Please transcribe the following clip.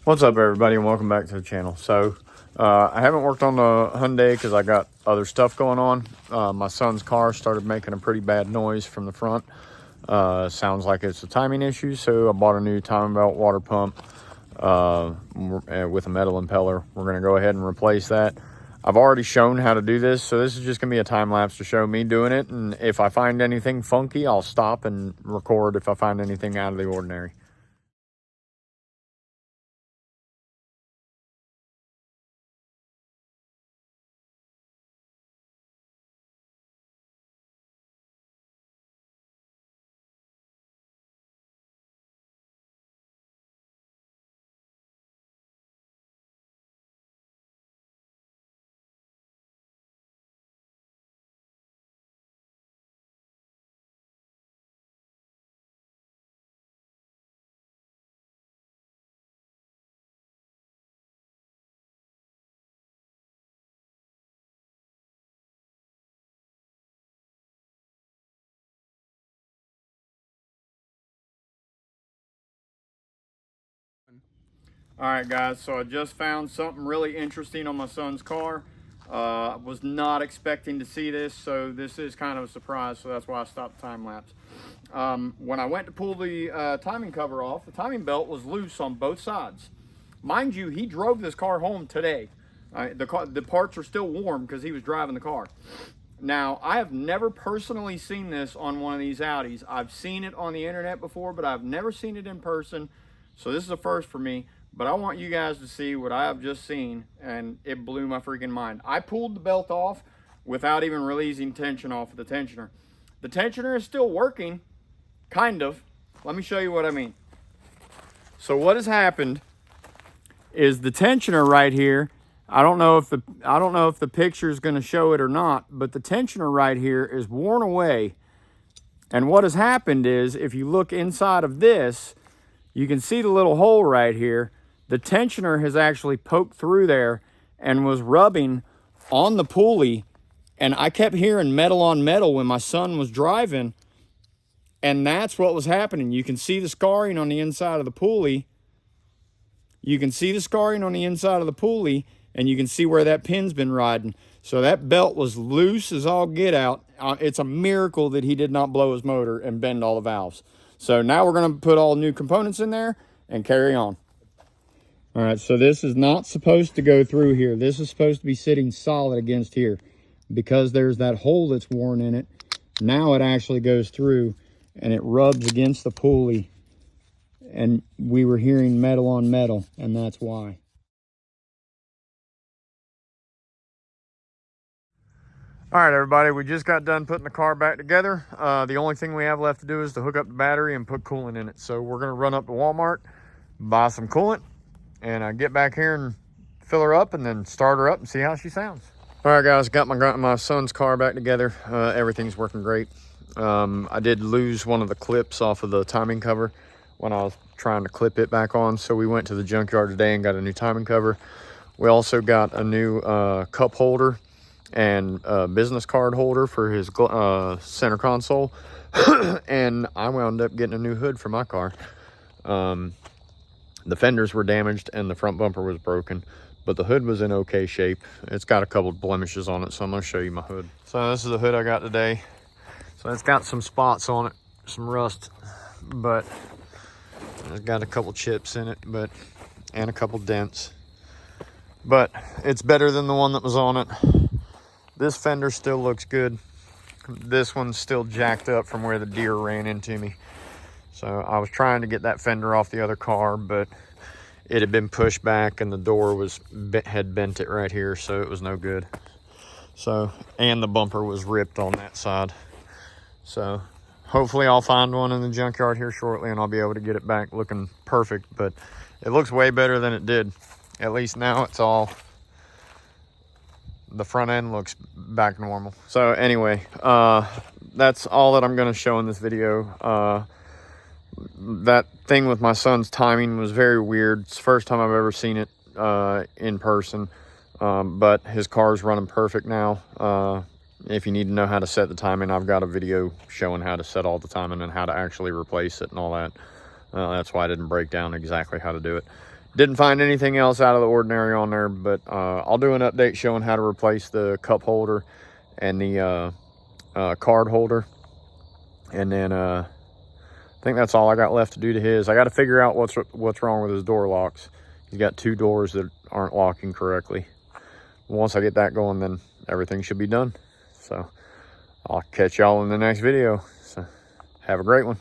What's up, everybody, and welcome back to the channel. So I haven't worked on the Hyundai because I got other stuff going on. My son's car started making a pretty bad noise from the front. Sounds like it's a timing issue, so I bought a new timing belt water pump with a metal impeller. We're going to go ahead and replace that. I've already shown how to do this, so this is just going to be a time lapse to show me doing it, and if I find anything funky, I'll stop and record if I find anything out of the ordinary. All right, guys, so I just found something really interesting on my son's car. I was not expecting to see this, so this is kind of a surprise, so that's why I stopped the time lapse. When I went to pull the timing cover off, the timing belt was loose on both sides. Mind you, he drove this car home today. The parts are still warm because he was driving the car. Now, I have never personally seen this on one of these Audis. I've seen it on the internet before, but I've never seen it in person, so this is a first for me. But I want you guys to see what I have just seen, and it blew my freaking mind. I pulled the belt off without even releasing tension off of the tensioner. The tensioner is still working, kind of. Let me show you what I mean. So what has happened is the tensioner right here, I don't know if the picture is going to show it or not, but the tensioner right here is worn away. And what has happened is, if you look inside of this, you can see the little hole right here. The tensioner has actually poked through there and was rubbing on the pulley. And I kept hearing metal on metal when my son was driving. And that's what was happening. You can see the scarring on the inside of the pulley. You can see the scarring on the inside of the pulley, and you can see where that pin's been riding. So that belt was loose as all get out. It's a miracle that he did not blow his motor and bend all the valves. So now we're going to put all new components in there and carry on. All right, so this is not supposed to go through here. This is supposed to be sitting solid against here. Because there's that hole that's worn in it, now it actually goes through and it rubs against the pulley. And we were hearing metal on metal, and that's why. All right, everybody, we just got done putting the car back together. The only thing we have left to do is to hook up the battery and put coolant in it. So we're gonna run up to Walmart, buy some coolant, and get back here and fill her up and then start her up and see how she sounds. All right, guys, got my son's car back together. Everything's working great. I did lose one of the clips off of the timing cover when I was trying to clip it back on. So we went to the junkyard today and got a new timing cover. We also got a new cup holder and business card holder for his center console. And I wound up getting a new hood for my car. The fenders were damaged and the front bumper was broken, but the hood was in okay shape. It's got a couple of blemishes on it, so I'm gonna show you my hood. So this is the hood I got today. So it's got some spots on it, some rust, but it's got a couple chips in it, and a couple dents. But it's better than the one that was on it. This fender still looks good. This one's still jacked up from where the deer ran into me. So I was trying to get that fender off the other car, but it had been pushed back and the door had bent it right here, so it was no good. So, and the bumper was ripped on that side. So hopefully I'll find one in the junkyard here shortly and I'll be able to get it back looking perfect, but it looks way better than it did. At least now it's all, the front end looks back normal. So anyway, that's all that I'm gonna show in this video. That thing with my son's timing was very weird. It's the first time I've ever seen it in person, but his car's running perfect now. If you need to know how to set the timing, I've got a video showing how to set all the timing and how to actually replace it and all that. That's why I didn't break down exactly how to do it. Didn't find anything else out of the ordinary on there, but I'll do an update showing how to replace the cup holder and the card holder. And then I think that's all I got left to do to his. I got to figure out what's wrong with his door locks. He's got 2 doors that aren't locking correctly. Once I get that going, then everything should be done. So I'll catch y'all in the next video. So have a great one.